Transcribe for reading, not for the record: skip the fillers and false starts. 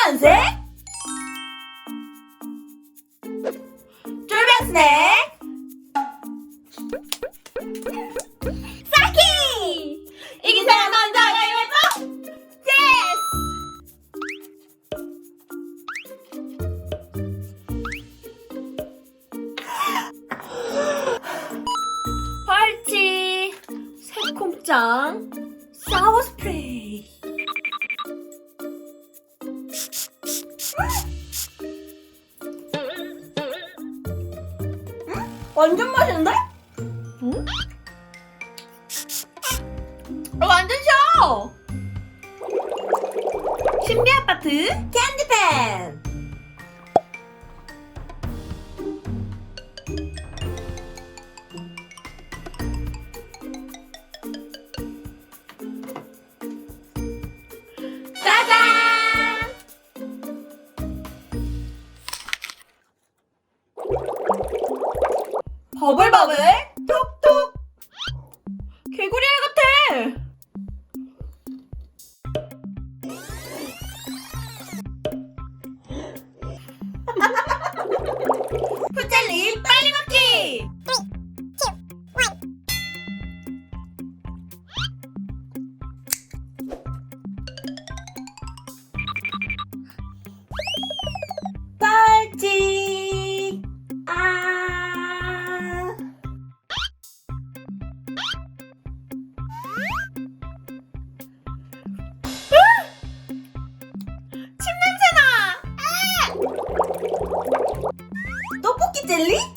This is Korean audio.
빨간색 쫄병 스낵 사키! 이긴 사람 먼저 가위바위보! 예스! 벌치 새콤짱 사워 스프레이 완전 맛있는데? 응? 완전 셔! 신비 아파트 캔디팬 짜잔! 버블버블 톡톡 개구리 알 같아. 푸젤리 빨리 먹기. 빨지 아 침 냄새나. 떡볶이 젤리?